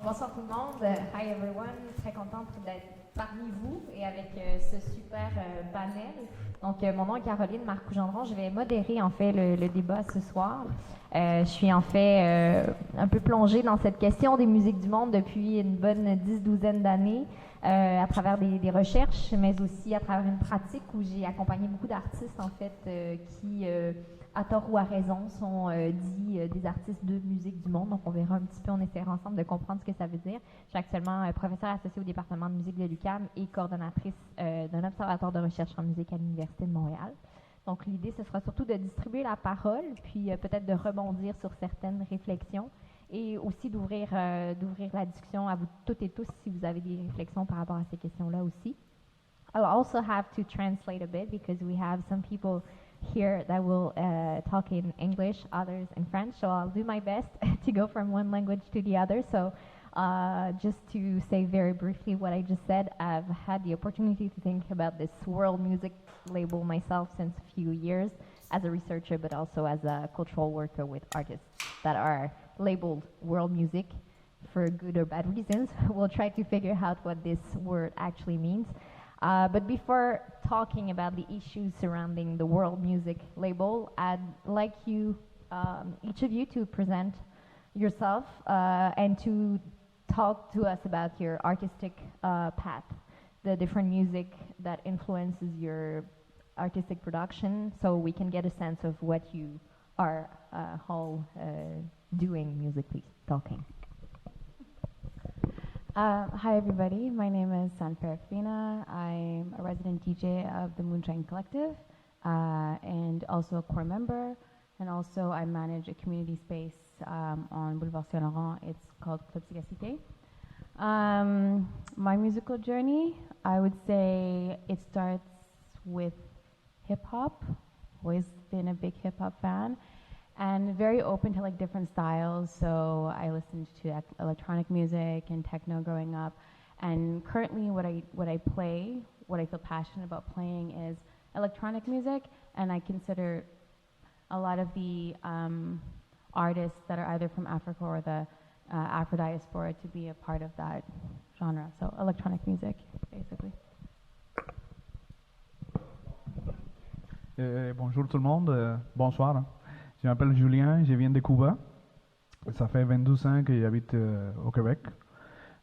Bonsoir tout le monde. Hi everyone. Très contente d'être parmi vous et avec ce super panel. Donc, mon nom est Caroline Marcoux-Gendron. Je vais modérer en fait le débat ce soir. Je suis en fait un peu plongée dans cette question des musiques du monde depuis une bonne 10-12 d'années à travers des recherches, mais aussi à travers une pratique où j'ai accompagné beaucoup d'artistes en fait qui à tort ou à raison, sont dits des artistes de musique du monde. Donc, on verra un petit peu, on essaiera ensemble de comprendre ce que ça veut dire. Je suis actuellement professeure associée au département de musique de l'UQAM et coordonnatrice d'un observatoire de recherche en musique à l'Université de Montréal. Donc, l'idée, ce sera surtout de distribuer la parole, puis peut-être de rebondir sur certaines réflexions et aussi d'ouvrir la discussion à vous toutes et tous si vous avez des réflexions par rapport à ces questions-là aussi. I'll also have to translate a bit because we have some people here that will talk in English, others in French, so I'll do my best to go from one language to the other. So just to say very briefly what I just said, I've had the opportunity to think about this world music label myself since a few years as a researcher, but also as a cultural worker with artists that are labeled world music for good or bad reasons. We'll try to figure out what this word actually means. But before talking about the issues surrounding the world music label, I'd like you, each of you, to present yourself and to talk to us about your artistic path, the different music that influences your artistic production, so we can get a sense of what you are all doing musically, talking. Hi everybody, my name is Farafina. I'm a resident DJ of the Moonshine Collective and also a core member, and also I manage a community space on Boulevard Saint-Laurent. It's called Club Cigacité. My musical journey, I would say it starts with hip-hop. Always been a big hip-hop fan. And very open to like different styles, so I listened to electronic music and techno growing up. And currently what I play, what I feel passionate about playing is electronic music, and I consider a lot of the artists that are either from Africa or the Afro diaspora to be a part of that genre, so electronic music, basically. Bonjour tout le monde, bonsoir. Je m'appelle Julien, je viens de Cuba. Ça fait 22 ans que j'habite au Québec.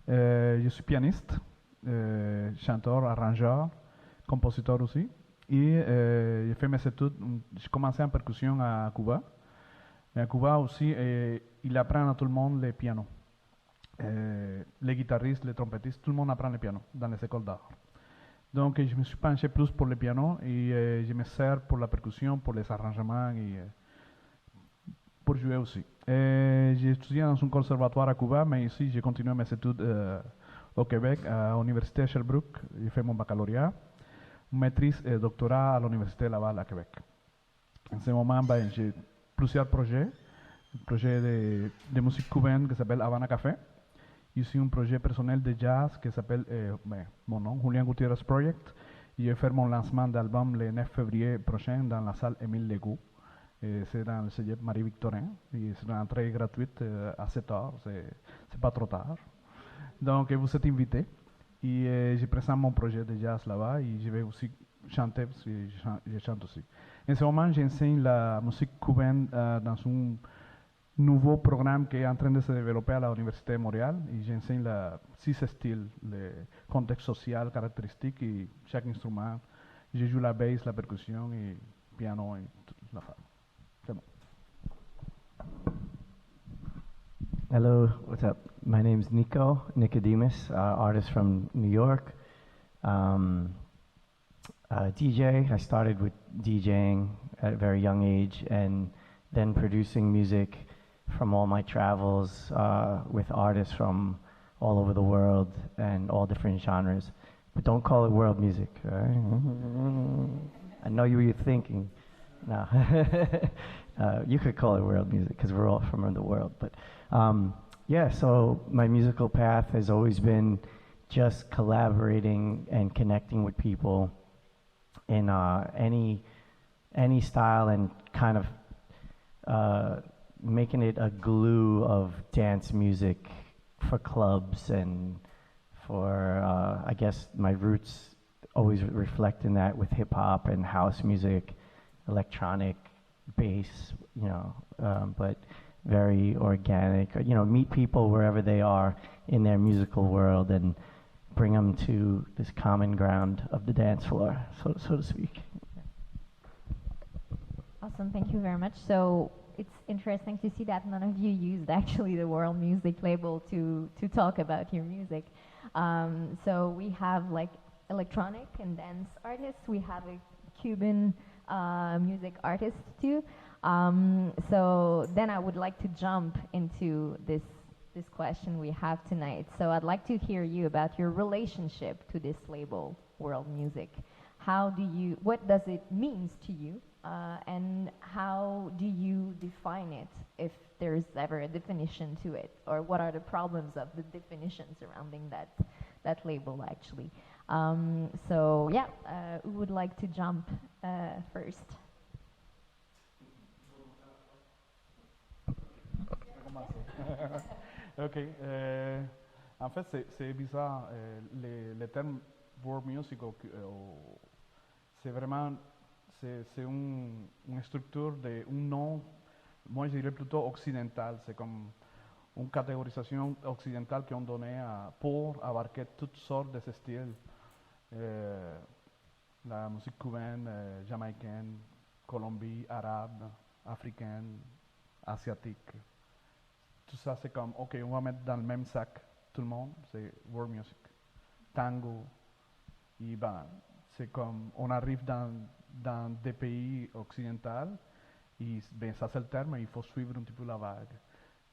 Je suis pianiste, chanteur, arrangeur, compositeur aussi. Et j'ai fait mes études, j'ai commencé en percussion à Cuba. Mais à Cuba aussi, il apprend à tout le monde le piano. Les guitaristes, les trompettistes, tout le monde apprend le piano dans les écoles d'art. Donc je me suis penché plus pour le piano et je me sers pour la percussion, pour les arrangements et pour jouer aussi. J'ai étudié dans un conservatoire à Cuba, mais ici j'ai continué mes études au Québec, à l'Université de Sherbrooke. J'ai fait mon baccalauréat, maîtrise et doctorat à l'Université Laval à Québec. En ce moment, j'ai plusieurs projets. Un projet de musique cubaine qui s'appelle Havana Café. Ici, un projet personnel de jazz qui s'appelle, mon nom, Julian Gutierrez Project. Je vais faire mon lancement d'album le 9 février prochain dans la salle Émile Legault. C'est dans le cégep Marie-Victorin. C'est une entrée gratuite à 7h. C'est pas trop tard. Donc, vous êtes invités. Et je présente mon projet de jazz là-bas. Et je vais aussi chanter parce que je chante aussi. En ce moment, j'enseigne la musique cubaine dans un nouveau programme qui est en train de se développer à l'Université de Montréal. Et j'enseigne 6 styles, le contexte social caractéristique et chaque instrument. Je joue la basse, la percussion et piano et toute la femme. Hello, what's up? My name's Nickodemus, artist from New York. DJ, I started with DJing at a very young age and then producing music from all my travels with artists from all over the world and all different genres. But don't call it world music, right? I know what you're thinking. No, you could call it world music because we're all from the world. But yeah, so my musical path has always been just collaborating and connecting with people in any style and kind of making it a glue of dance music for clubs and for, I guess my roots always reflect in that with hip hop and house music, electronic bass, you know, but very organic. You know, meet people wherever they are in their musical world and bring them to this common ground of the dance floor, so to speak. Awesome, thank you very much. So it's interesting to see that none of you used actually the world music label to talk about your music. So we have like electronic and dance artists. We have a Cuban music artist too. So then I would like to jump into this question we have tonight. So I'd like to hear you about your relationship to this label, World Music. What does it mean to you? And how do you define it, if there's ever a definition to it? Or what are the problems of the definition surrounding that label, actually? So yeah, who would like to jump first? Ok. En fait, c'est bizarre. Le terme world music, c'est vraiment c'est une structure de un nom, moi je dirais plutôt occidental. C'est comme une catégorisation occidentale qu'on donnait pour abarquer toutes sortes de styles. La musique cubaine, jamaïcaine, colombie, arabe, africaine, asiatique. Tout ça, c'est comme, ok, on va mettre dans le même sac tout le monde, c'est world music. Tango, et ben, c'est comme, on arrive dans des pays occidentaux, et ben, ça c'est le terme, il faut suivre un petit peu la vague.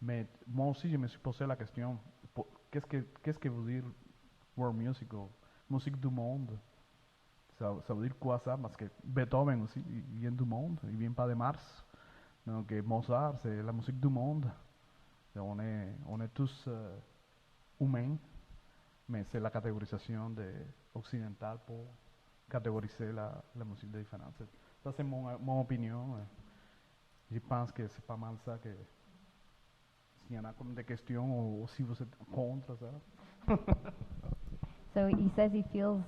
Mais moi aussi, je me suis posé la question, qu'est-ce que veut dire world music, ou musique du monde? Ça veut dire quoi ça? Parce que Beethoven aussi, il vient du monde, il vient pas de Mars. Donc Mozart, c'est la musique du monde. On est tous humains, mais c'est la catégorisation occidentale pour catégoriser la musique de différence. Ça, c'est mon opinion. Je pense que c'est pas mal ça. Que s'il y en a comme des questions ou si vous êtes contre ça. So he says he feels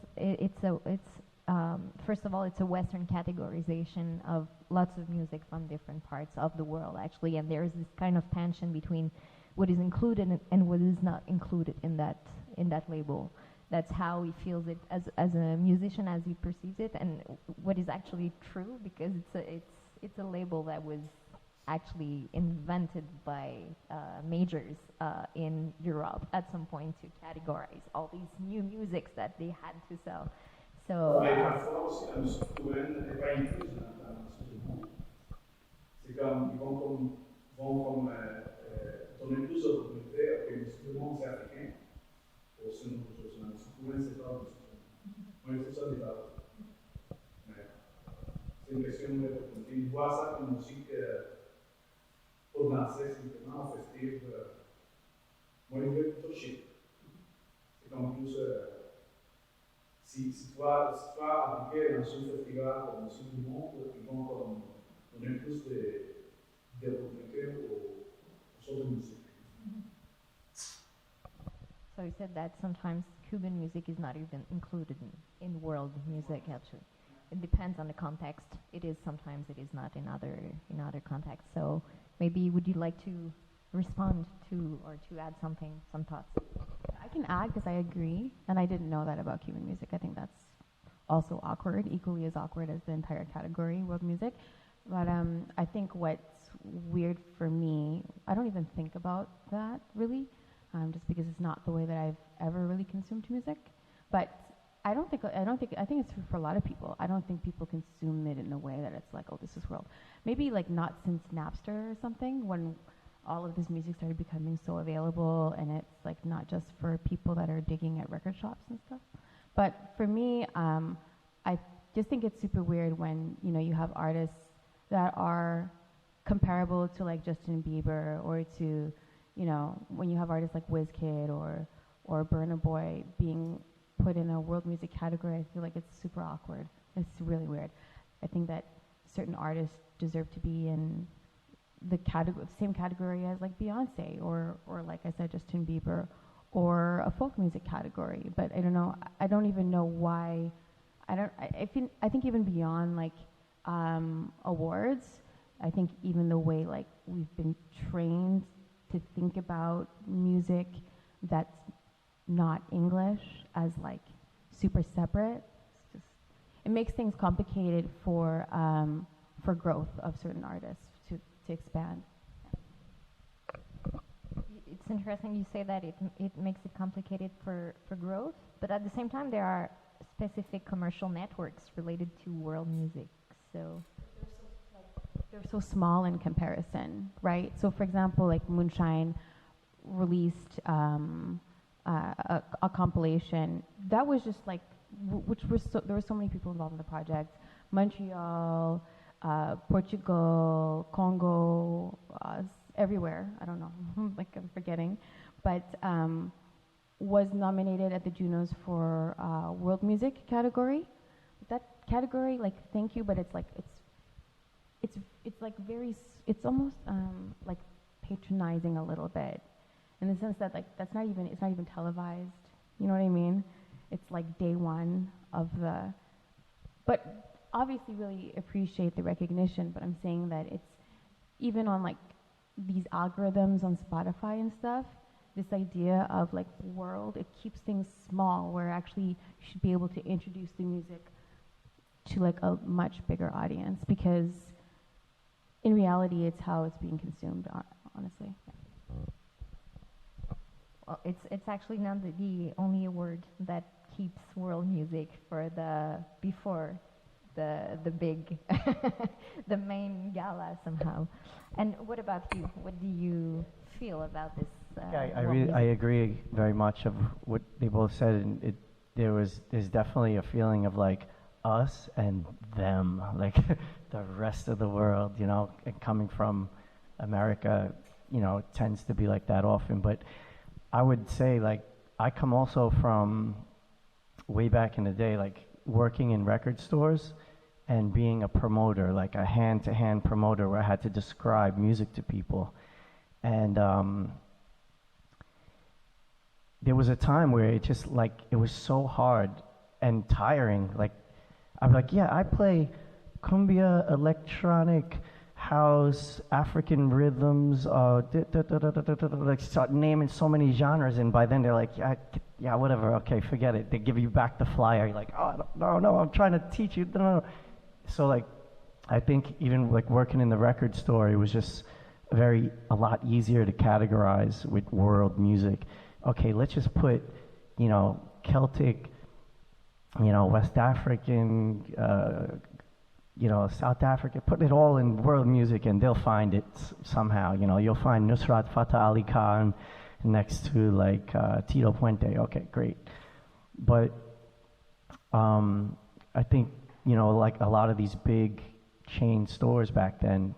first of all, it's a Western categorization of lots of music from different parts of the world, actually, and there is this kind of tension between what is included and what is not included in that label. That's how he feels it as a musician, as he perceives it, and what is actually true, because it's a label that was actually invented by majors in Europe at some point to categorize all these new musics that they had to sell. So, parfois aussi, la musique cubaine n'est pas incluse dans la musique du monde. C'est comme, ils vont donner plus d'opportunités à que la musique du monde c'est africain. Ou sinon, la musique cubaine c'est pas musique du monde. Oui, c'est ça le débat. C'est une question d'opportunité. Ils voient ça comme musique pour danser simplement, festive. Moi, je veux plutôt chic. C'est comme plus. Si tu vas appliquer dans un festival comme le Sud du Monde, ils vont donner plus d'opportunités aux autres musiques. So he said that sometimes Cuban music is not even included in world music, actually. It depends on the context. It is sometimes, it is not in other contexts. So maybe would you like to respond to or to add some thoughts? I can add because I agree, and I didn't know that about Cuban music. I think that's also awkward, equally as awkward as the entire category, world music. But I think what's weird for me, I don't even think about that really, just because it's not the way that I've ever really consumed music. But I think it's true for a lot of people. I don't think people consume it in a way that it's like, oh, this is world. Maybe like not since Napster or something, when all of this music started becoming so available, and it's like not just for people that are digging at record shops and stuff. But for me, I just think it's super weird when you have artists that are comparable to like Justin Bieber, or to when you have artists like WizKid or Burna Boy being put in a world music category. I feel like it's super awkward. It's really weird. I think that certain artists deserve to be in same category as like Beyonce or like I said, Justin Bieber, or a folk music category. But I don't know. I don't even know why. I think even beyond like awards, I think even the way like we've been trained to think about music that's not English as like super separate, it makes things complicated for growth of certain artists to expand. It's interesting you say that it makes it complicated for growth, but at the same time there are specific commercial networks related to world music. So they're so small in comparison, right? So for example, like Moonshine released a compilation that was just like, there were so many people involved in the project. Montreal, Portugal, Congo, everywhere. I don't know, like I'm forgetting, but was nominated at the Junos for world music category. That category, like, thank you, but it's like it's like it's almost like patronizing a little bit, in the sense that like it's not even televised. You know what I mean? It's like day one of the, but obviously really appreciate the recognition. But I'm saying that it's even on like these algorithms on Spotify and stuff. This idea of like world, it keeps things small, where actually you should be able to introduce the music to like a much bigger audience, because in reality it's how it's being consumed, honestly. Well, it's actually not the only award that keeps world music for before the big the main gala somehow. And what about you? What do you feel about this? I agree very much of what they both said, and there's definitely a feeling of like us and them, like the rest of the world, you know, and coming from America, you know, it tends to be like that often. But I would say, like, I come also from way back in the day, like working in record stores and being a promoter, like a hand-to-hand promoter, where I had to describe music to people. And there was a time where it just like, it was so hard and tiring. Like, I'm like, yeah, I play cumbia, electronic, house, African rhythms, like start naming so many genres, and by then they're like, yeah, whatever, okay, forget it. They give you back the flyer. You're like, oh, no, I'm trying to teach you. No. So like, I think even like working in the record store, it was just a lot easier to categorize with world music. Okay, let's just put, you know, Celtic, you know, West African, you know, South Africa, put it all in world music and they'll find it somehow. You know, you'll find Nusrat Fateh Ali Khan next to like Tito Puente. Okay, great. But I think, you know, like a lot of these big chain stores back then,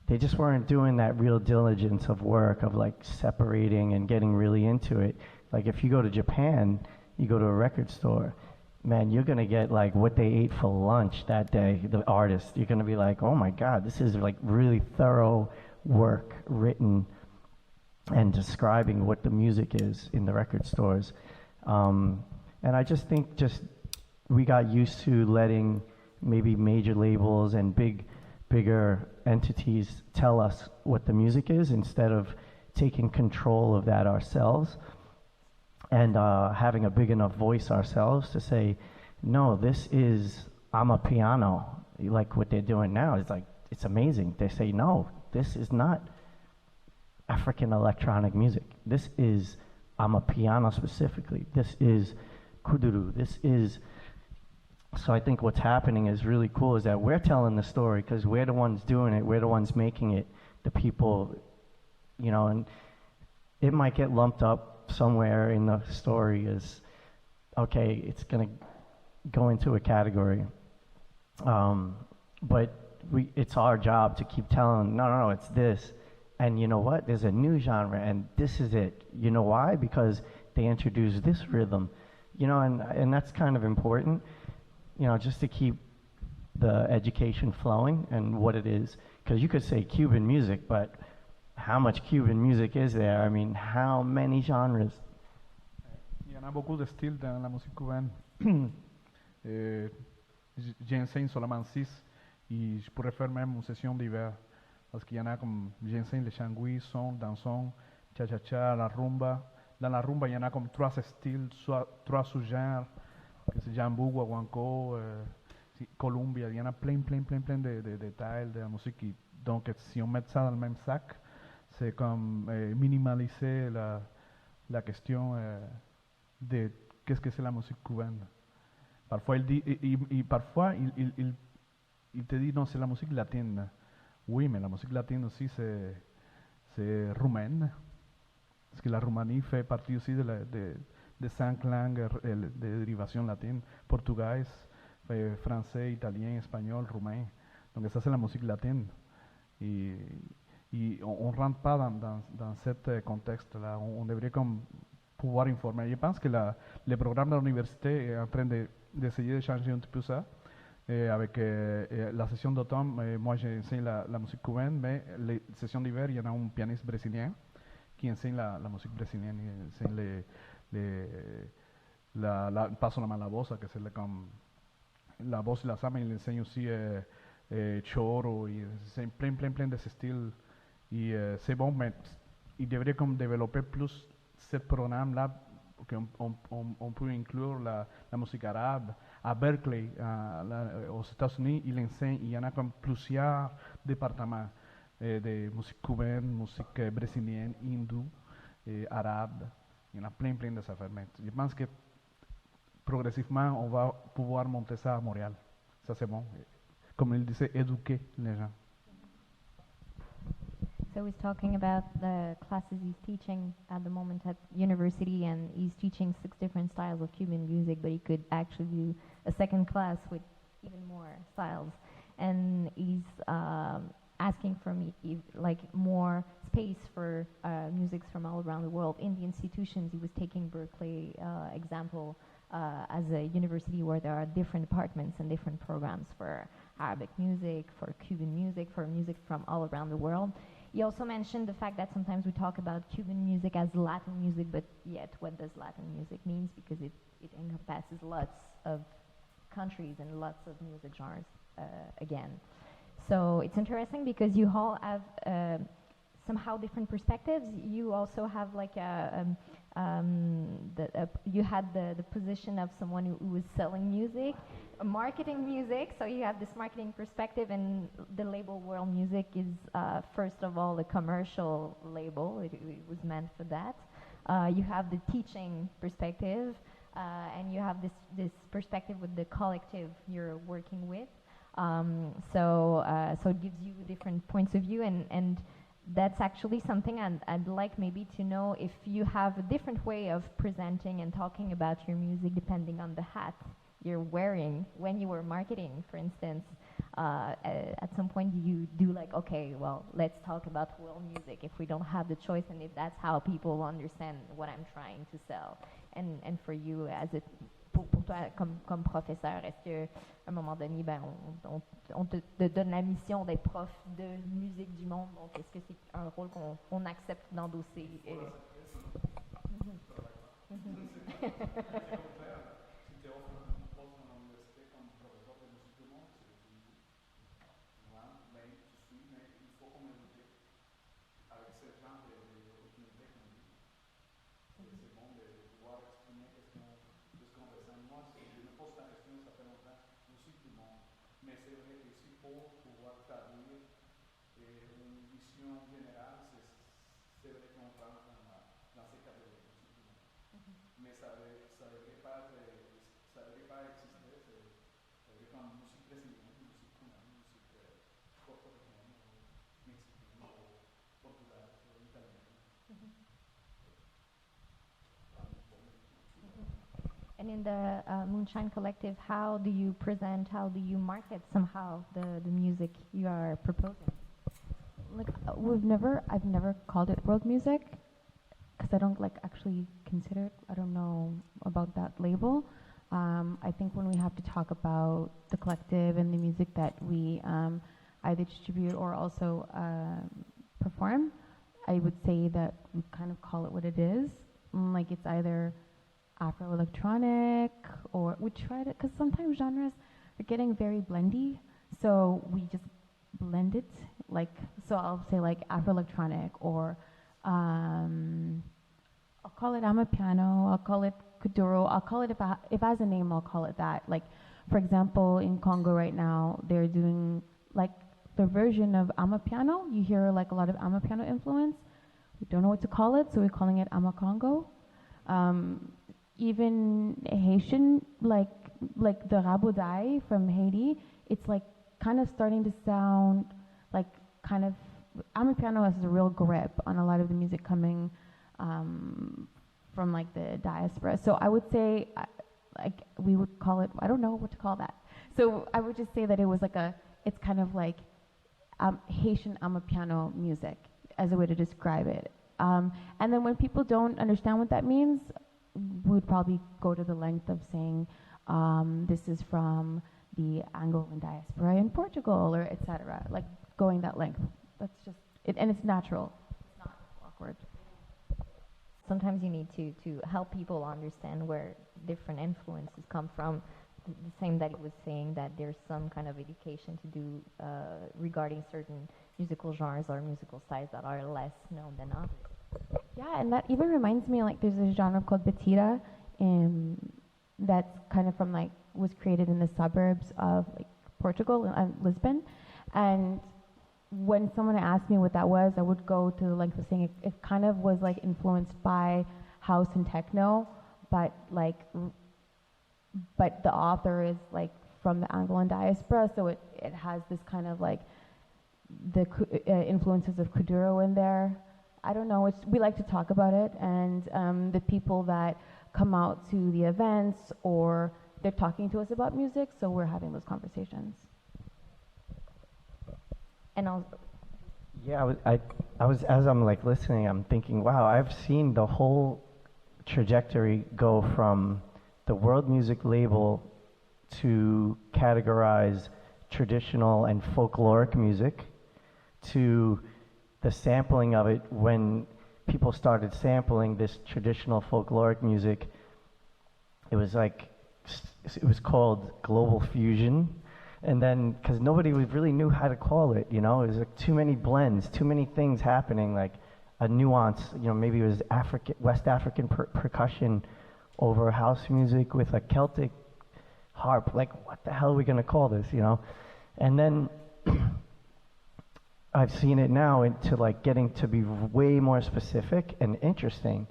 they just weren't doing that real diligence of work of like separating and getting really into it. Like if you go to Japan, you go to a record store, man, you're gonna get like what they ate for lunch that day, the artist. You're gonna be like, oh my God, this is like really thorough work written and describing what the music is in the record stores. And I just think we got used to letting maybe major labels and bigger entities tell us what the music is, instead of taking control of that ourselves and having a big enough voice ourselves to say, no, this is amapiano. Like what they're doing now is like, it's amazing. They say, no, this is not African electronic music. This is amapiano specifically. This is kuduro. This is... So I think what's happening is really cool, is that we're telling the story because we're the ones doing it. We're the ones making it. The people, you know, and it might get lumped up somewhere in the story as, okay, it's going to go into a category. But it's our job to keep telling, no, it's this. And you know what? There's a new genre, and this is it. You know why? Because they introduced this rhythm. You know, and that's kind of important. You know, just to keep the education flowing and what it is. because you could say Cuban music, but how much Cuban music is there? I mean, how many genres? Il y en a beaucoup de styles dans la musique cubaine. J'enseigne seulement 6 et je pourrais faire même une session d'hiver. Parce qu'il y en a comme, j'enseigne le changui, son, dansson, cha-cha-cha, la rumba. Dans la rumba, il y en a comme 3 styles, soit 3 sous-genres, que c'est jambu, guaguancó, Colombia. Il y en a plein de détails de la musique. Donc, si on met ça dans le même sac, c'est comme minimaliser la question de qu'est-ce que c'est la musique cubaine. Parfois, il dit, parfois, il te dit, non, c'est la musique latine. Oui, mais la musique latine aussi, c'est roumaine. Parce que la Roumanie fait partie aussi de 5 langues de dérivation latine. Portugais, français, italien, espagnol, roumain. Donc ça, c'est la musique latine. Et on ne rentre pas dans ce contexte-là. On devrait comme pouvoir informer. Je pense que le programme de l'université est en train d'essayer de changer un petit peu ça. Avec la session d'automne, moi j'enseigne la musique cubaine, mais les sessions d'hiver, il y en a un pianiste brésilien qui enseigne la musique brésilienne, il enseigne pas seulement la bossa, que c'est comme la bossa et la samba, il enseigne aussi choro, il enseigne plein de ce style. Et c'est bon, mais il devrait comme développer plus ce programme-là, qu'on peut inclure la musique arabe. À Berkeley, aux États-Unis, il y en a comme plusieurs départements de musique cubaine, musique brésilienne, hindoue, arabe. Il y en a plein de affaires. Je pense que progressivement, on va pouvoir monter ça à Montréal. Ça, c'est bon. Comme il disait, éduquer les gens. So he's talking about the classes he's teaching at the moment at university, and he's teaching 6 different styles of Cuban music, but he could actually do a second class with even more styles. And he's asking for me like more space for musics from all around the world in the institutions. He was taking Berkeley example as a university where there are different departments and different programs for Arabic music, for Cuban music, for music from all around the world. He also mentioned the fact that sometimes we talk about Cuban music as Latin music, but yet what does Latin music mean? Because it encompasses lots of countries and lots of music genres again. So it's interesting because you all have somehow different perspectives. You also have like you had the position of someone who was selling music, marketing music, so you have this marketing perspective, and the label World Music is first of all a commercial label. It was meant for that. You have the teaching perspective, and you have this perspective with the collective you're working with. So it gives you different points of view, and that's actually something I'd like maybe to know if you have a different way of presenting and talking about your music depending on the hat you're wearing when you were marketing, for instance. At some point you do like, okay, well, let's talk about world music if we don't have the choice, and if that's how people understand what I'm trying to sell. And for you, as a pour toi comme professeur, est-ce que à un moment donné, ben, on te donne la mission d'être prof de musique du monde, donc est-ce que c'est un rôle qu'on accepte d'endosser? And in the Moonshine Collective, how do you present, how do you market somehow the music you are proposing? Like I've never called it world music because I don't like actually consider it. I don't know about that label. I think when we have to talk about the collective and the music that we either distribute or also perform, I would say that we kind of call it what it is. Like it's either Afro-electronic, or we try to, because sometimes genres are getting very blendy, so we just blend it. Like, so I'll say like Afro-electronic, or I'll call it Amapiano, I'll call it Kuduro, I'll call it, if it has a name, I'll call it that. Like, for example, in Congo right now, they're doing like the version of Amapiano. You hear like a lot of Amapiano influence. We don't know what to call it, so we're calling it Amacongo. Even Haitian, like the Raboudai from Haiti, it's like kind of starting to sound like kind of, Amapiano has a real grip on a lot of the music coming from like the diaspora. So I would say, like we would call it, I don't know what to call that. So I would just say that it was like it's kind of like Haitian Amapiano music as a way to describe it. And then when people don't understand what that means, we would probably go to the length of saying this is from the Angolan diaspora in Portugal, or etc. Like going that length. That's just it, and it's natural. It's not awkward. Sometimes you need to help people understand where different influences come from. The same that he was saying, that there's some kind of education to do regarding certain musical genres or musical styles that are less known than others. Yeah, and that even reminds me, like there's a genre called batida, that's kind of from like, was created in the suburbs of like Portugal and Lisbon. And when someone asked me what that was, I would go to the length of saying it kind of was like influenced by house and techno, but the author is like from the Angolan diaspora, so it has this kind of like the influences of Kuduro in there. I don't know, we like to talk about it, and the people that come out to the events, or they're talking to us about music, so we're having those conversations. And I'll Yeah, I was as I'm like listening, I'm thinking, wow, I've seen the whole trajectory go from the world music label to categorize traditional and folkloric music, to the sampling of it when people started sampling this traditional folkloric music. It was called global fusion. And then, because nobody really knew how to call it, you know, it was like too many blends, too many things happening, like a nuance, you know, maybe it was West African percussion over house music with a Celtic harp, like what the hell are we going to call this, you know? And then I've seen it now into like getting to be way more specific and interesting,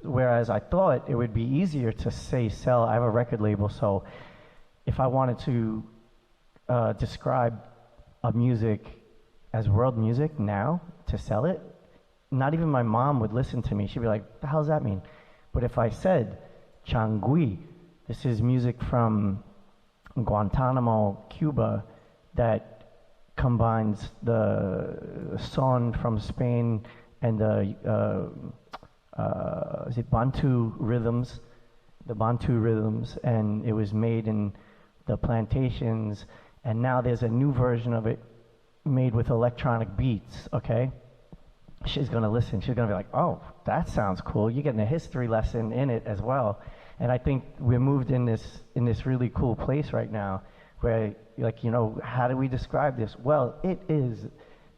whereas I thought it would be easier to sell, I have a record label, so if I wanted to describe a music as world music now to sell it, not even my mom would listen to me. She'd be like, the hell does that mean? But if I said Changui, this is music from Guantanamo, Cuba, that combines the son from Spain and the Bantu rhythms, and it was made in the plantations. And now there's a new version of it made with electronic beats, okay? She's gonna listen, she's gonna be like, oh, that sounds cool. You're getting a history lesson in it as well. And I think we're moved in this really cool place right now where, like, you know, how do we describe this? Well, it is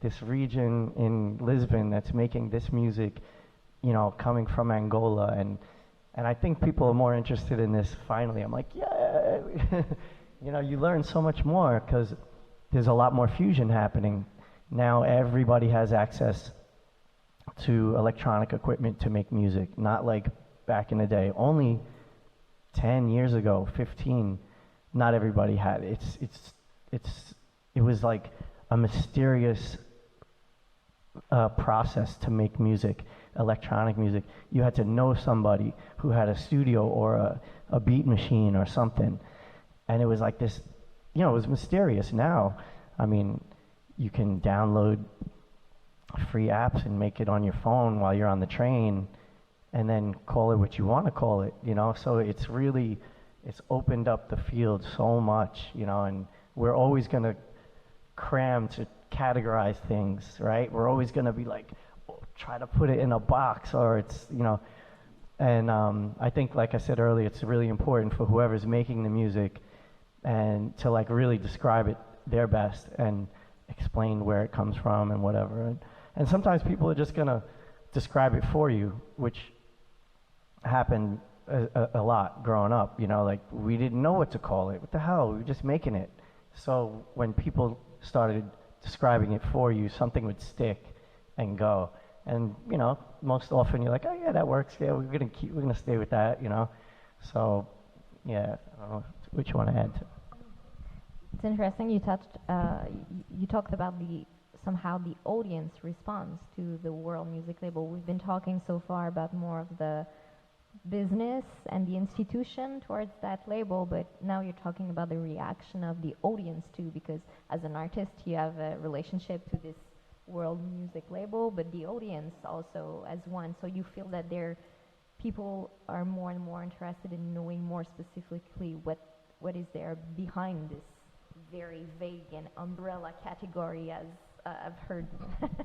this region in Lisbon that's making this music, you know, coming from Angola. And I think people are more interested in this finally. I'm like, yeah. You know, you learn so much more because there's a lot more fusion happening. Now everybody has access to electronic equipment to make music, not like back in the day. Only 10 years ago, 15, not everybody had it. It was like a mysterious process to make music, electronic music. You had to know somebody who had a studio or a beat machine or something. And it was like this, you know, it was mysterious. Now, I mean, you can download free apps and make it on your phone while you're on the train and then call it what you want to call it, you know? So it's opened up the field so much, you know, and we're always going to crammed to categorize things, right? We're always going to be like, try to put it in a box, or it's, you know, and I think, like I said earlier, it's really important for whoever's making the music and to like really describe it their best and explain where it comes from and whatever. And sometimes people are just going to describe it for you, which happened a lot growing up, you know, like we didn't know what to call it. What the hell? We were just making it. So when people started describing it for you, something would stick and go. And, you know, most often you're like, oh yeah, that works. Yeah, we're gonna stay with that, you know. So, yeah, I don't know what you want to add to. It's interesting you talked about somehow the audience response to the world music label. We've been talking so far about more of the business and the institution towards that label, but now you're talking about the reaction of the audience too, because as an artist you have a relationship to this world music label, but the audience also as one. So you feel that people are more and more interested in knowing more specifically what is there behind this very vague and umbrella category, as I've heard.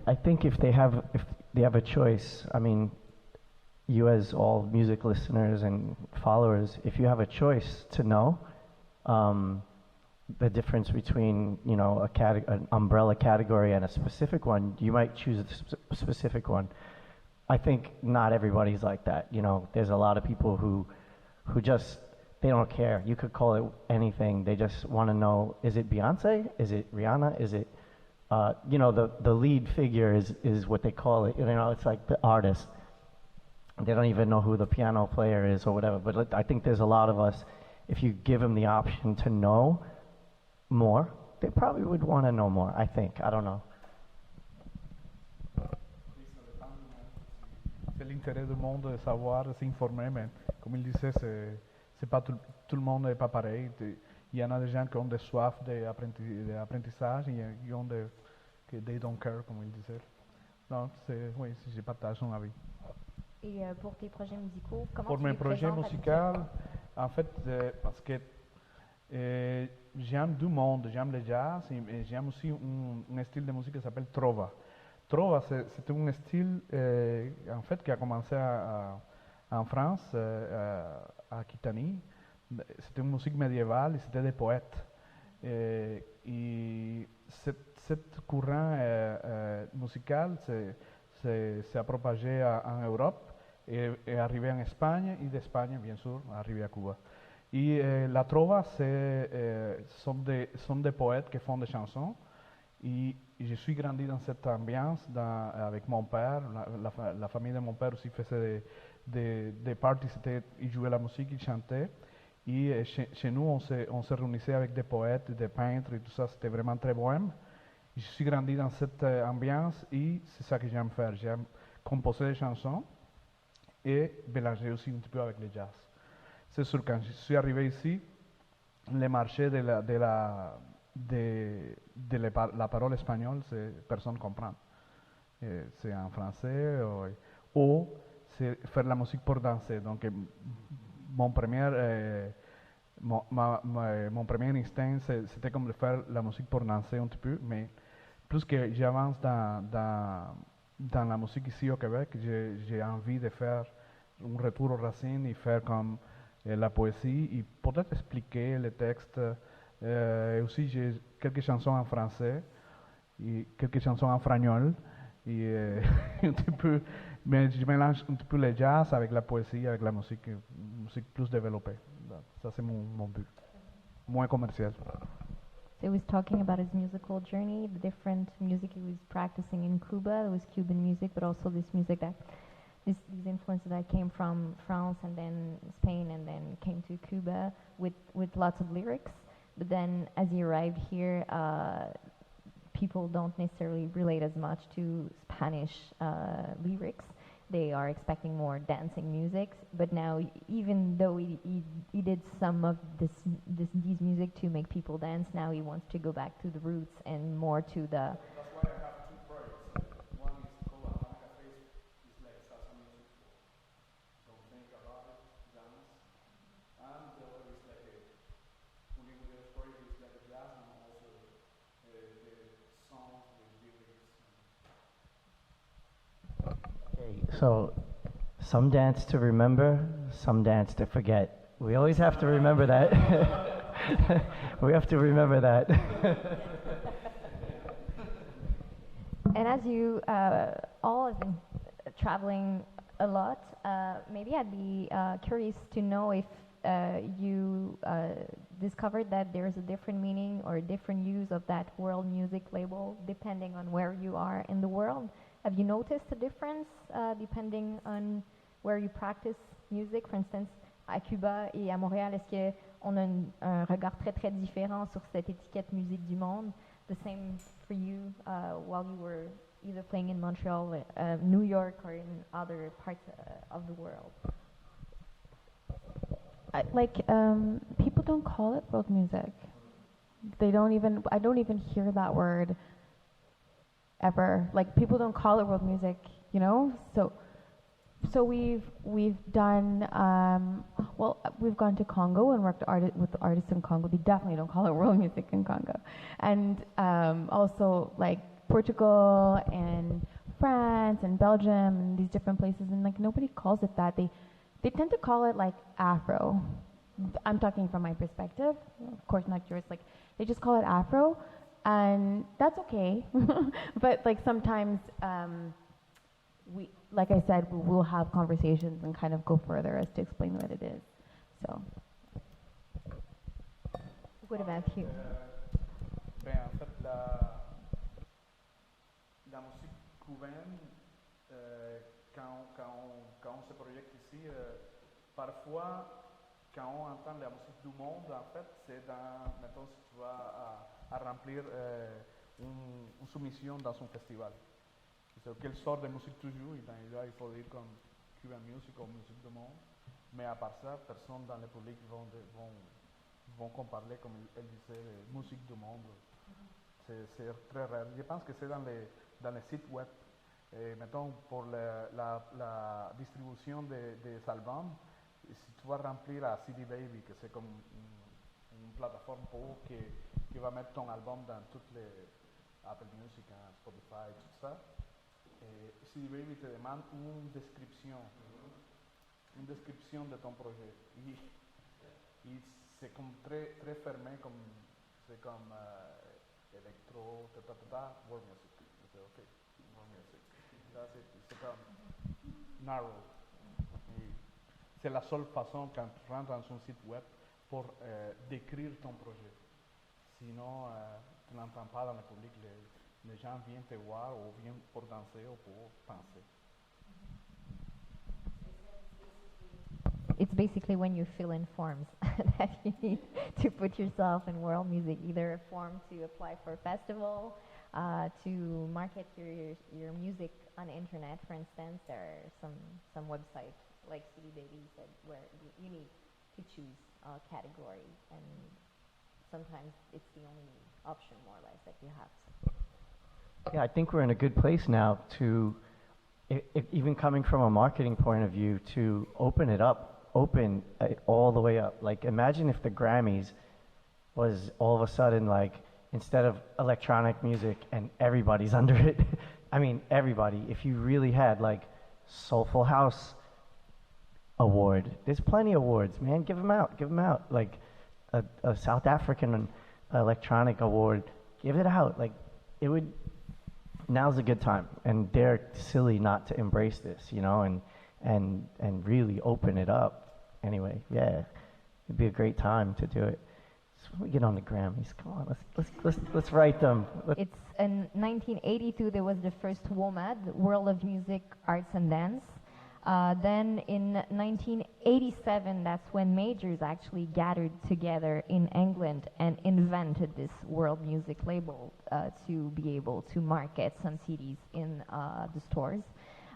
I think if they have a choice, I mean, you as all music listeners and followers, if you have a choice to know the difference between, you know, an umbrella category and a specific one, you might choose a specific one. I think not everybody's like that. You know, there's a lot of people who just, they don't care. You could call it anything. They just want to know, is it Beyonce? Is it Rihanna? Is it, you know, the lead figure is what they call it. You know, it's like the artist. They don't even know who the piano player is or whatever. But I think there's a lot of us, if you give them the option to know more, they probably would want to know more, I think. I don't know. C'est l'intérêt du monde de savoir, de s'informer, mais comme il disait, c'est pas tout le monde n'est pas pareil. Il y en a des gens qui ont des soif d'apprentissage, et il y en a qui they don't care, comme il disait. Donc, oui, je partage son avis. Et pour tes projets musicaux, comment pour tu mes les projets présentes musicaux, en fait, parce que j'aime du monde, j'aime le jazz et j'aime aussi un style de musique qui s'appelle trova. Trova, c'est un style en fait qui a commencé en France, à Aquitanie. C'était une musique médiévale et c'était des poètes. Et cet courant musical s'est propagé en Europe et est arrivé en Espagne et d'Espagne, bien sûr, arrivé à Cuba. Et la trova, sont des poètes qui font des chansons. Et je suis grandi dans cette ambiance avec mon père. La famille de mon père aussi faisait des parties, ils jouaient la musique, ils chantaient. Et chez nous, on se réunissait avec des poètes, des peintres et tout ça. C'était vraiment très bohème. Je suis grandi dans cette ambiance et c'est ça que j'aime faire. J'aime composer des chansons et mélanger aussi un petit peu avec le jazz. C'est sûr, quand je suis arrivé ici, le marché de la parole espagnole, personne ne comprend. C'est en français ou c'est faire la musique pour danser. Donc, mon premier instinct, c'était comme de faire la musique pour danser un petit peu, mais plus que j'avance dans la musique ici au Québec, j'ai envie de faire un retour aux racines et faire comme la poésie et peut-être expliquer les textes. Et aussi, j'ai quelques chansons en français et quelques chansons en fragnol. Et un petit peu, mais je mélange un petit peu le jazz avec la poésie, avec la musique plus développée. Ça, c'est mon but. Moins commercial. So he was talking about his musical journey, the different music he was practicing in Cuba. It was Cuban music, but also this music these influences that came from France and then Spain and then came to Cuba with lots of lyrics. But then as he arrived here, people don't necessarily relate as much to Spanish lyrics. They are expecting more dancing music. But now, even though he did some of these music to make people dance, now he wants to go back to the roots and more to the... That's why I have two projects. One is called Harmonica Face, it's like salsa music for don't think about it, dance. And the other is like Julian Gutierrez project, is like a jazz and also the Okay, so some dance to remember, some dance to forget. We always have to remember that. We have to remember that. And as you all have been traveling a lot, maybe I'd be curious to know if you discovered that there's a different meaning or a different use of that world music label depending on where you are in the world. Have you noticed a difference depending on where you practice music? For instance, à Cuba et à Montréal, est-ce qu'on a un regard très très différent sur cette étiquette musique du monde? The same for you while you were either playing in Montreal, New York, or in other parts of the world? People don't call it world music. I don't even hear that word ever. Like, people don't call it world music, you know? So we've done, we've gone to Congo and worked with artists in Congo. They definitely don't call it world music in Congo. And also like Portugal and France and Belgium and these different places, and like nobody calls it that. They tend to call it like Afro. I'm talking from my perspective, of course not yours. Like, they just call it Afro, and that's okay. But like sometimes we, like I said, we'll have conversations and kind of go further as to explain what it is. So. What about you? En fait, la musique cubaine, quand on se projette ici, parfois, quand on entend la musique du monde, en fait, c'est dans, mettons, si tu vas à remplir une soumission dans un festival. Quelle sorte de musique tu joues, et là, il faut dire comme Cuban music ou musique du monde. Mais à part ça, personne dans le public vont comparer, comme elle disait, musique du monde. C'est très rare. Je pense que c'est dans les sites web. Et mettons, pour la distribution des albums, si tu vas remplir à CD Baby, que c'est comme une plateforme qui va mettre ton album dans toutes les Apple Music, Spotify, tout ça, et CD Baby te demande une description de ton projet. Et c'est comme très, très fermé, c'est comme électro, world music. C'est ok, world music. Là, c'est comme narrow. Et c'est la seule façon quand tu rentres dans un site web pour décrire ton projet. Sinon, tu n'entends pas dans le public, les gens viennent te voir ou viennent pour danser ou pour penser. It's basically when you fill in forms that you need to put yourself in world music, either a form to apply for a festival, to market your music on the internet, for instance. There are some websites like CD Baby said where you need to choose a category, and sometimes it's the only option, more or less, that you have. Yeah, I think we're in a good place now to, even coming from a marketing point of view, to open it all the way up. Like, imagine if the Grammys was all of a sudden, like, instead of electronic music and everybody's under it, I mean everybody, if you really had like Soulful House Award, there's plenty of awards, man, give them out, like a South African electronic award, give it out. Like, it would, now's a good time, and they're silly not to embrace this, you know, and really open it up. Anyway, yeah, it'd be a great time to do it. So when we get on the Grammys, come on, let's write them. It's in 1982 there was the first WOMAD, World of Music, Arts and Dance. Then in 1987, that's when majors actually gathered together in England and invented this world music label to be able to market some CDs in the stores.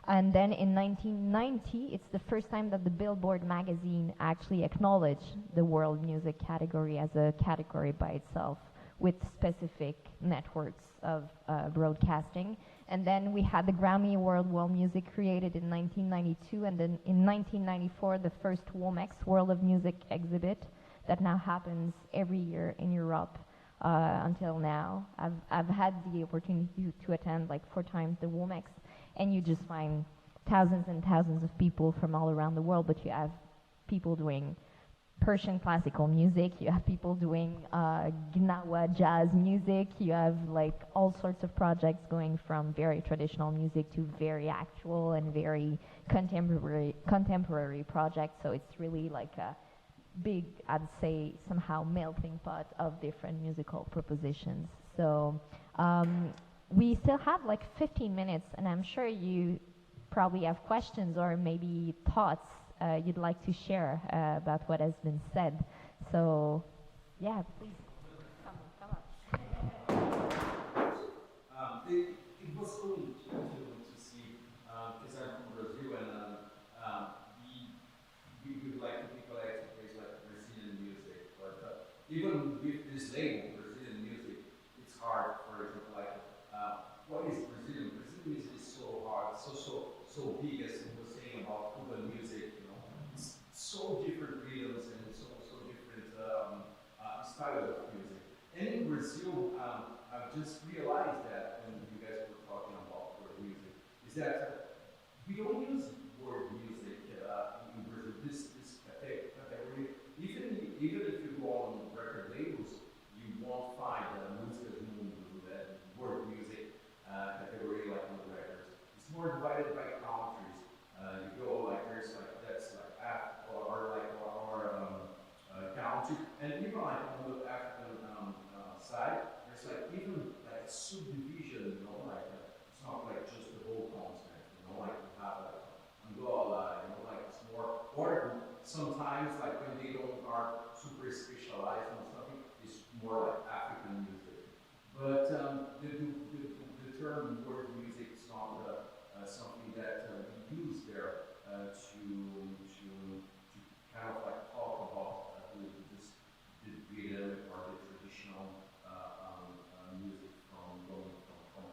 And then in 1990, it's the first time that the Billboard magazine actually acknowledged the world music category as a category by itself, with specific networks of broadcasting. And then we had the Grammy Award World Music created in 1992, and then in 1994 the first WOMEX World of Music exhibit that now happens every year in Europe until now. I've had the opportunity to attend like 4 times the WOMEX, and you just find thousands and thousands of people from all around the world, but you have people doing Persian classical music, you have people doing Gnawa jazz music, you have like all sorts of projects going from very traditional music to very actual and very contemporary projects. So it's really like a big, I'd say, somehow melting pot of different musical propositions. So we still have like 15 minutes, and I'm sure you probably have questions or maybe thoughts you'd like to share about what has been said. So, yeah, please come up. It was cool to see, because I'm from Brazil, and we like to be collected places like Brazilian music, but even with this label, Brazilian music, it's hard. For example, like what is Brazilian? Brazilian music is so hard, so big, as you were saying about Cuban music. You know, it's so different rhythms and so different styles of music. And in Brazil, I've just realized that when you guys were talking about world music, is that we don't use world music in Brazil. This category, even if you go on record labels, you won't find music monde, that world music category like on the records. It's more divided by countries. You go like there's like that's like Africa or country, and even like on the African side, there's like even like a subdivision. You know, like it's not like just the whole continent. You know, like you have like Angola. You know, like it's more. Or sometimes like when they are super specialized on something, it's more like African music. But the term world music is not something that we use there to kind of like talk about the rhythm or the traditional music from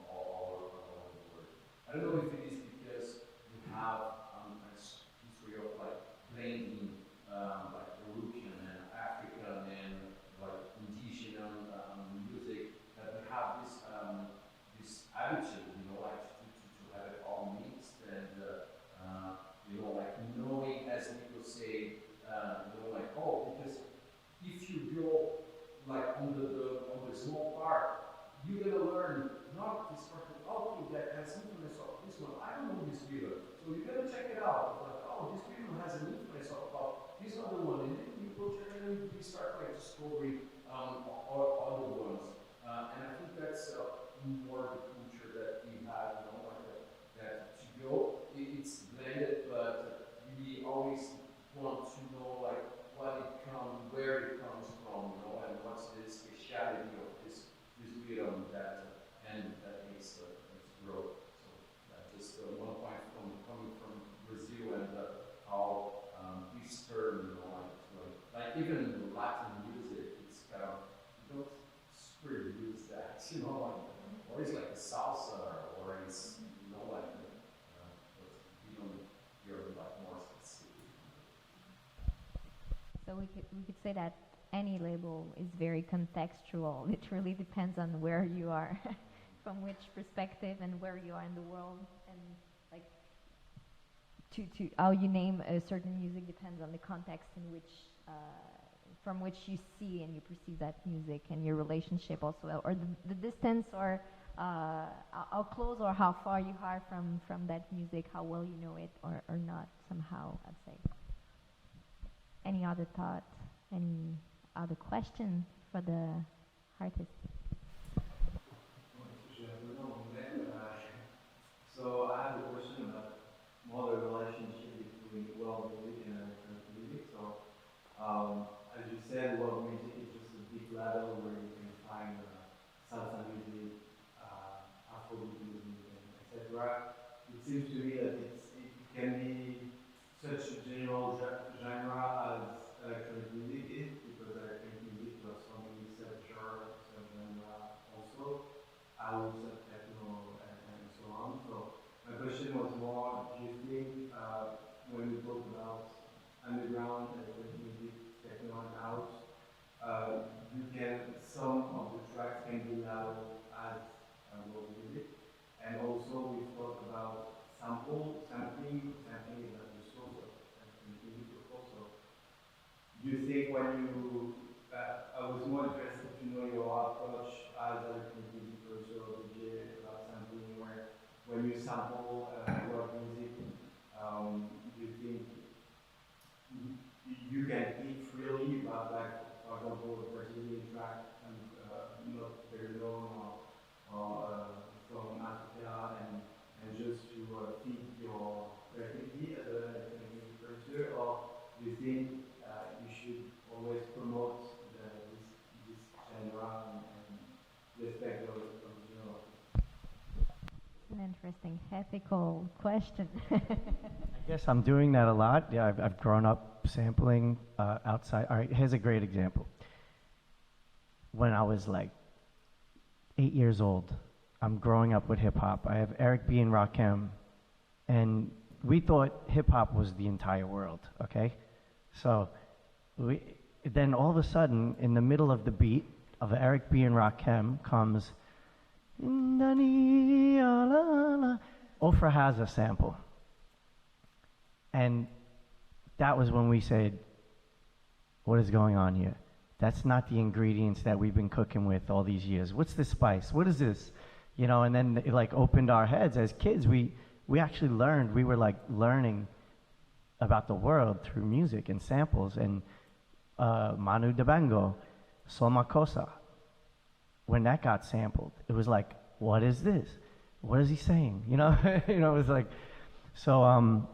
all over the world. I don't know if it is because we have a history of like blending like European and African and like indigenous music, that we have this attitude, you know, like to have it all mixed and you know, like knowing, as people say, you know, like, oh, because if you go like on the small part, you're gonna learn not this part, oh, that has influence of this one. I don't know this rhythm, so you're gonna check it out. Like, oh, this rhythm has an influence of this other one, and then you go check it and you start like discovering other ones. And I think that's more the culture that we have, you know, like that to go. It's blended, but we always want to know like where it comes from, you know, and what's the speciality of this rhythm that makes growth. So just one point coming from Brazil and how this term, you know, like even Latin music, it's kind of, you don't super use that, you know, like, or it's like a salsa, or it's, you know, like, but we don't hear like more specific. So we could say that any label is very contextual. It really depends on where you are, from which perspective, and where you are in the world, and like to how you name a certain music depends on the context in which from which you see and you perceive that music, and your relationship also, or the distance, or how close or how far you are from that music, how well you know it or not, somehow, I'd say. Any other thought? Any other question for the artist? So I have a question about more the relationship between world music and electronic music. So as you said, world music is just a big ladder where you can find salsa music, Afrobeat music, etc. It seems to me that it can be such a general genre as electronic music is, because electronic music was something sub-genre, sub-genre also, house, techno, and so on. So my question was more, do you think when we talk about underground electronic music, techno and house, some of the tracks can be loud as world music, and also we talked about sampling is at the source of creativity also. Do you think when you, I was more interested to know your approach as a creative producer or DJ about sampling, where when you sample world music, do you think you can speak freely about, like, for example, a Brazilian track and not very long or from Africa and just to feed your creativity as a creative producer, or do you think you should always promote this genre and respect the original? An interesting ethical question. I guess I'm doing that a lot. Yeah, I've grown up sampling outside. All right, here's a great example. When I was like 8 years old, I'm growing up with hip hop. I have Eric B. and Rakim, and we thought hip hop was the entire world, okay? So then all of a sudden, in the middle of the beat of Eric B. and Rakim comes Ofra has a sample. And that was when we said, what is going on here? That's not the ingredients that we've been cooking with all these years. What's this spice? What is this? You know, and then it like opened our heads as kids. We actually learned, we were like learning about the world through music and samples. And Manu Dibango, Soma Cosa, when that got sampled, it was like, what is this? What is he saying? You know, it was like, so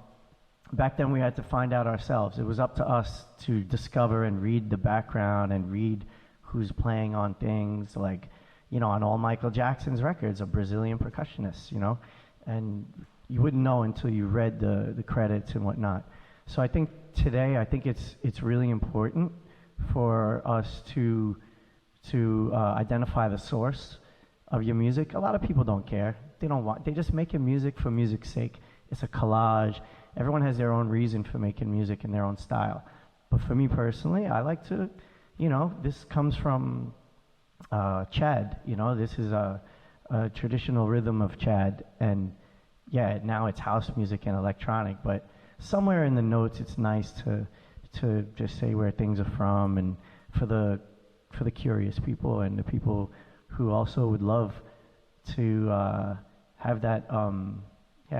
back then we had to find out ourselves. It was up to us to discover and read the background and read who's playing on things, like, you know, on all Michael Jackson's records, a Brazilian percussionist, you know, and you wouldn't know until you read the credits and whatnot. So I think today, I think it's really important for us to identify the source of your music. A lot of people don't care. They just making music for music's sake. It's a collage. Everyone has their own reason for making music in their own style. But for me personally, I like to, you know, this comes from Chad, you know, this is a traditional rhythm of Chad, and yeah, now it's house music and electronic, but somewhere in the notes it's nice to just say where things are from, and for the curious people and the people who also would love to have that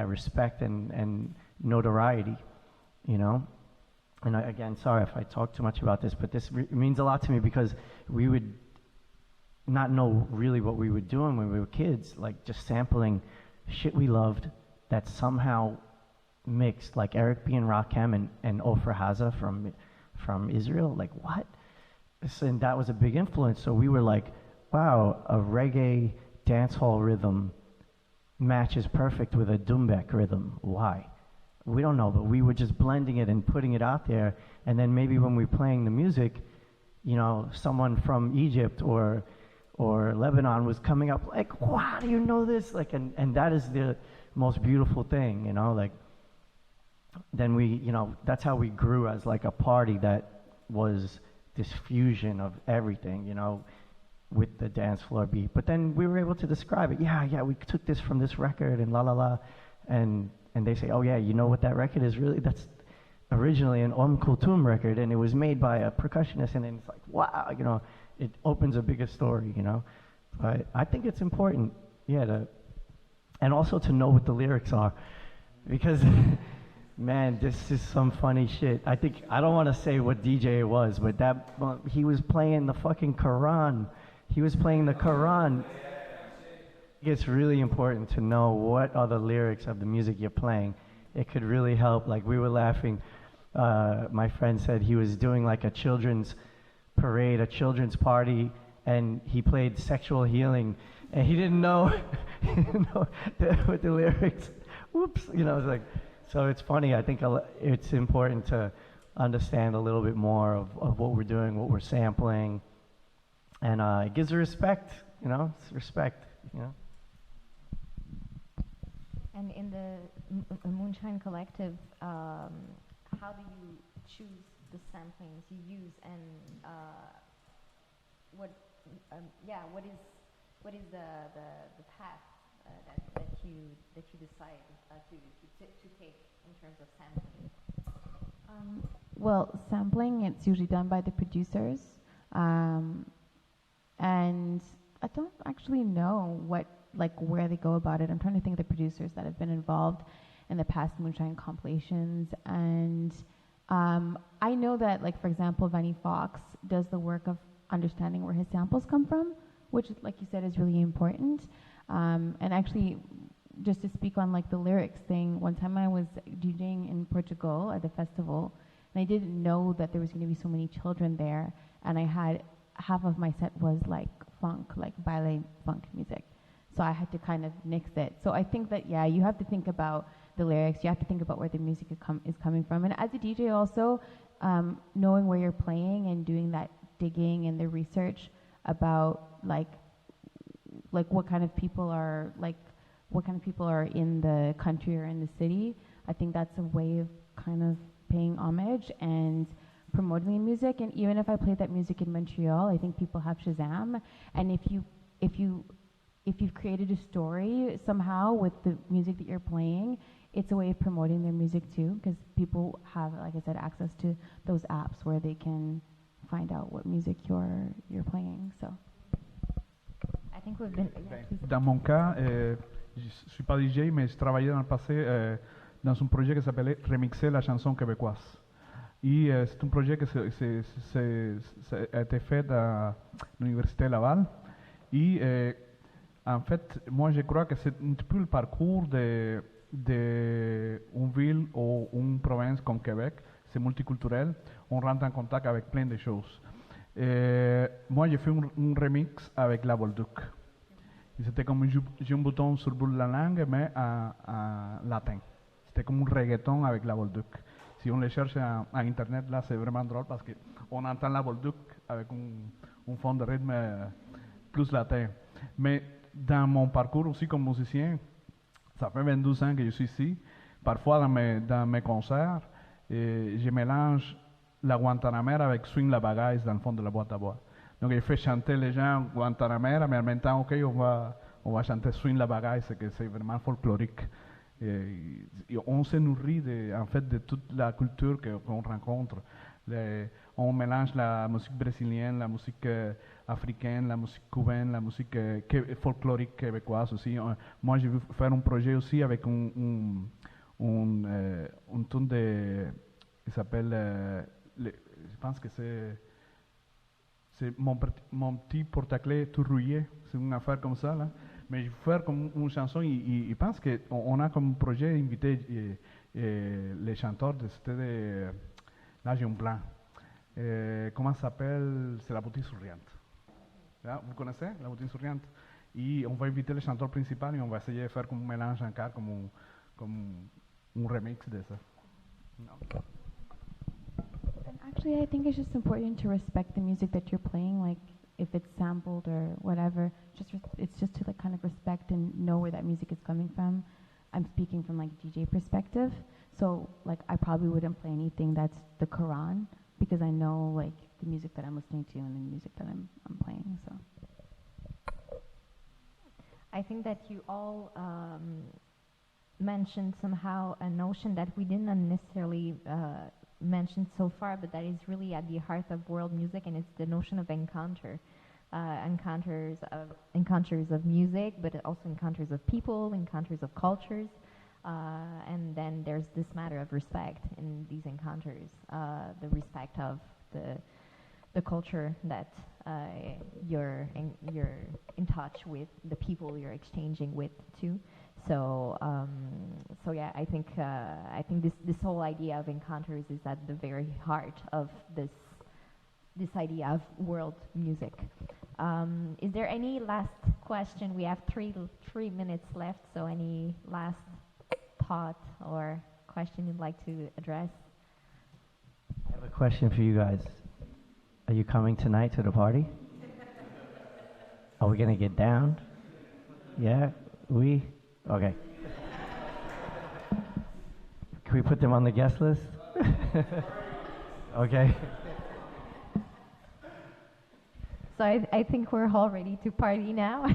respect and notoriety, you know. And again, sorry if I talk too much about this, but this means a lot to me, because we would not know really what we were doing when we were kids, like just sampling shit we loved that somehow mixed, like Eric B. and Rakim and Ofra Haza from Israel. Like, what? And that was a big influence. So we were like, wow, a reggae dancehall rhythm matches perfect with a Dumbek rhythm. Why? We don't know, but we were just blending it and putting it out there. And then maybe when we're playing the music, you know, someone from Egypt or Lebanon was coming up like, wow, do you know this? Like, and that is the most beautiful thing, you know, like, then we, you know, that's how we grew as like a party that was this fusion of everything, you know, with the dance floor beat. But then we were able to describe it. Yeah, we took this from this record and la la la. And they say, oh yeah, you know what that record is really? That's originally an Kulthum record, and it was made by a percussionist. And then it's like, wow, you know, it opens a bigger story, you know. But I think it's important, yeah, and also to know what the lyrics are, because man, this is some funny shit. I don't want to say what DJ it was, but he was playing the fucking Quran. He was playing the Quran. It's really important to know what are the lyrics of the music you're playing. It could really help. Like, we were laughing. My friend said he was doing like a children's parade, a children's party, and he played Sexual Healing, and he didn't know, what the lyrics. Whoops, you know, it's like. So it's funny. I think it's important to understand a little bit more of what we're doing, what we're sampling, and it gives respect. You know, it's respect. You know. And in the Moonshine Collective, how do you choose the samplings you use, and what is the path that you decide to take in terms of sampling? Well, sampling, it's usually done by the producers. And I don't actually know where they go about it. I'm trying to think of the producers that have been involved in the past Moonshine compilations. And I know that, like, for example, Vanny Fox does the work of understanding where his samples come from, which, like you said, is really important. And actually, just to speak on like the lyrics thing, one time I was DJing in Portugal at the festival, and I didn't know that there was going to be so many children there, and I had half of my set was like funk, like ballet funk music. So I had to kind of mix it. So I think that, yeah, you have to think about the lyrics, you have to think about where the music is coming from. And as a DJ also, knowing where you're playing and doing that digging and the research about like what kind of people are in the country or in the city, I think that's a way of kind of paying homage and promoting the music. And even if I played that music in Montreal, I think people have Shazam, and if you've created a story somehow with the music that you're playing, it's a way of promoting their music too, because people have, like I said, access to those apps where they can find out what music you're playing. So I think we've been. Dans mon cas, je suis pas DJ, mais je travaillais dans le passé dans un projet qui s'appelait Remixer la chanson québécoise. Et c'est un projet qui a été fait à l'Université Laval. Et en fait, moi je crois que c'est un petit peu le parcours d'une ville ou une province comme Québec. C'est multiculturel, on rentre en contact avec plein de choses. Moi j'ai fait un remix avec la Bolduc. C'était comme j'ai un bouton sur le bout de la langue, mais en latin. C'était comme un reggaeton avec la Bolduc. Si on le cherche en internet, là c'est vraiment drôle parce qu'on entend la Bolduc avec un fond de rythme plus latin. Mais dans mon parcours aussi comme musicien, ça fait 22 ans que je suis ici. Parfois dans mes concerts, je mélange la Guantanamera avec Swing la Bagaille dans le fond de la boîte à bois. Donc je fais chanter les gens Guantanamera, mais en même temps, ok, on va chanter Swing la Bagaille, c'est vraiment folklorique. Et on se nourrit en fait de toute la culture qu'on rencontre. On mélange la musique brésilienne, la musique africaine, la musique cubaine, la musique folklorique québécoise aussi. Moi, j'ai voulu faire un projet aussi avec un tune qui s'appelle, je pense que c'est mon petit porte-clés tout rouillé. C'est une affaire comme ça, là. Mais je vais faire comme une chanson, je pense qu'on a comme projet invité les chanteurs de là j'ai un plan. Comment ça s'appelle? C'est la boutique souriante. Là, vous connaissez la boutique souriante? Et on va inviter le chanteur principal et on va essayer de faire comme un mélange encore, comme un remix de ça. No. And actually, I think it's just important to respect the music that you're playing, like if it's sampled or whatever. It's just to like kind of respect and know where that music is coming from. I'm speaking from like DJ perspective, so like I probably wouldn't play anything that's the Quran because I know like the music that I'm listening to and the music that I'm playing. So I think that you all mentioned somehow a notion that we didn't necessarily mention so far, but that is really at the heart of world music, and it's the notion of encounter. Encounters of music, but also encounters of people, encounters of cultures, and then there's this matter of respect in these encounters, the respect of the culture that you're in touch with, the people you're exchanging with too. So yeah, I think this whole idea of encounters is at the very heart of this idea of world music. Is there any last question? We have three minutes left, so any last thought or question you'd like to address? I have a question for you guys. Are you coming tonight to the party? Are we gonna get down? Yeah? Okay. Can we put them on the guest list? Okay. So I think we're all ready to party now.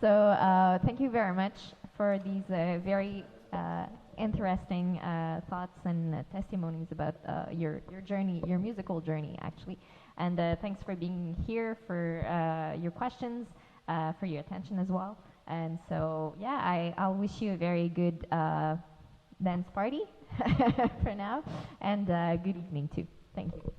So thank you very much for these very interesting thoughts and testimonies about your journey, your musical journey, actually. And thanks for being here, for your questions, for your attention as well. And so, yeah, I'll wish you a very good dance party for now, and good evening too. Thank you.